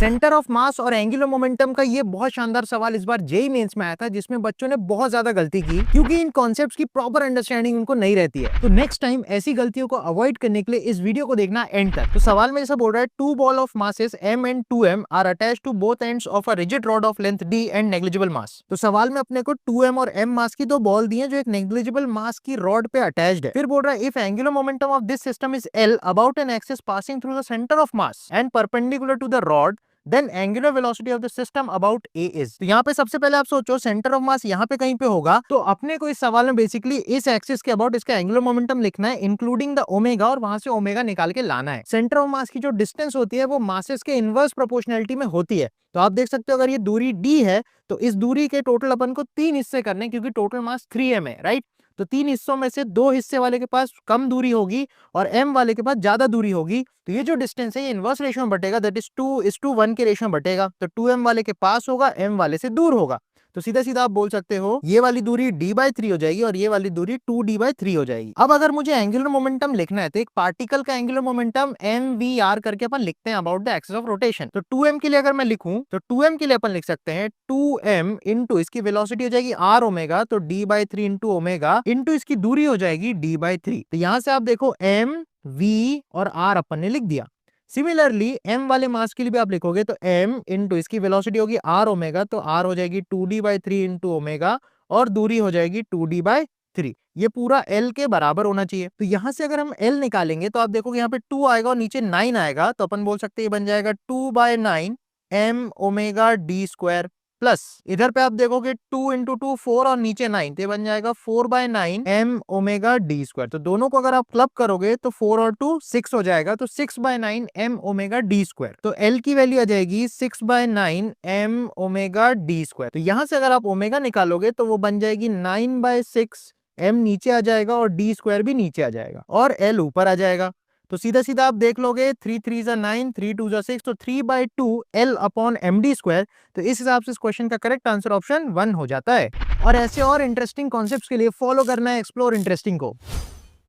Centre of मास और angular momentum का ये बहुत शानदार सवाल इस बार जेईई मेंस में आया था, जिसमें बच्चों ने बहुत ज्यादा गलती की क्योंकि इन कॉन्सेप्ट्स की प्रॉपर अंडरस्टैंडिंग उनको नहीं रहती है। तो नेक्स्ट टाइम ऐसी गलतियों को अवॉइड करने के लिए इस वीडियो को देखना एंड तक। तो सवाल में जैसा बोल रहा है, two ball of masses m and 2m are attached to both ends of a rigid rod of length d and negligible mass. तो सवाल में अपने को 2m और m मास की दो बॉल दी है जो एक नेग्लिजिबल मास की रॉड पे अटैच्ड है। फिर बोल रहा है, if angular momentum of this system is l about an axis passing through the centre of mass and perpendicular to the rod, then angular velocity of the system about a is. तो यहाँ पे सबसे पहले आप सोचो centre of मास यहाँ पे कहीं पे होगा, तो अपने को इस सवाल में बेसिकली इस एक्सिस के अबाउट इसका एंगुलर मोमेंटम लिखना है इंक्लूडिंग द ओमेगा, और वहां से ओमेगा निकाल के लाना है। सेंटर ऑफ मास की जो डिस्टेंस होती है वो मासेस के इनवर्स प्रोपोर्शनलिटी में होती है। तो आप देख सकते हो अगर ये दूरी d है तो इस दूरी के टोटल अपन को 3 हिस्से करने, क्योंकि टोटल मास 3m है, राइट। तो 3 हिस्सों में से 2 हिस्से वाले के पास कम दूरी होगी और m वाले के पास ज्यादा दूरी होगी। तो ये जो डिस्टेंस है ये इनवर्स रेशियो में बटेगा, दैट इज 2:1 के रेशियो में बटेगा। तो 2m वाले के पास होगा, m वाले से दूर होगा। तो सीधा सीधा आप बोल सकते हो ये वाली दूरी d/3 हो जाएगी और ये वाली दूरी 2d/3 हो जाएगी। अब अगर मुझे एंगुलर मोमेंटम लिखना है तो एक पार्टिकल का एंगुलर मोमेंटम mvr करके अपन लिखते हैं about the axis of rotation. तो 2m के लिए अगर मैं लिखूं तो 2m के लिए अपन लिख सकते हैं 2m इंटू इसकी वेलोसिटी हो जाएगी r ओमेगा, तो d/3 इंटू ओमेगा इंटू इसकी दूरी हो जाएगी d/3। तो यहां से आप देखो m v और r अपन ने लिख दिया। सिमिलरली m वाले मास के लिए भी आप लिखोगे तो m इंटू इसकी वेलोसिटी होगी r ओमेगा, तो r हो जाएगी 2d/3 इंटू ओमेगा और दूरी हो जाएगी 2d/3। ये पूरा l के बराबर होना चाहिए। तो यहां से अगर हम l निकालेंगे तो आप देखोगे यहाँ पे 2 आएगा और नीचे 9 आएगा, तो अपन बोल सकते हैं ये बन जाएगा 2/9 m omega d square, plus इधर पे आप देखोगे 2 इंटू 2 4 और नीचे 9, तो ये बन जाएगा 4/9 m ओमेगा d स्क्वायर। तो दोनों को अगर आप क्लब करोगे तो 4 और 2 6 हो जाएगा, तो 6/9 m ओमेगा d स्क्वायर। तो l की वैल्यू आ जाएगी 6/9 m ओमेगा d स्क्वायर। तो यहां से अगर आप ओमेगा निकालोगे तो वो बन जाएगी 9/6, m नीचे आ जाएगा और d स्क्वायर भी नीचे आ जाएगा और l ऊपर आ जाएगा। तो सीधा सीधा आप देख लोगे 3 3 9, 3 2 6, तो 3/2 l अपॉन md स्क्वायर। तो इस हिसाब से इस क्वेश्चन का करेक्ट आंसर ऑप्शन 1 हो जाता है। और ऐसे और इंटरेस्टिंग कॉन्सेप्ट्स के लिए फॉलो करना है एक्सप्लोर इंटरेस्टिंग को।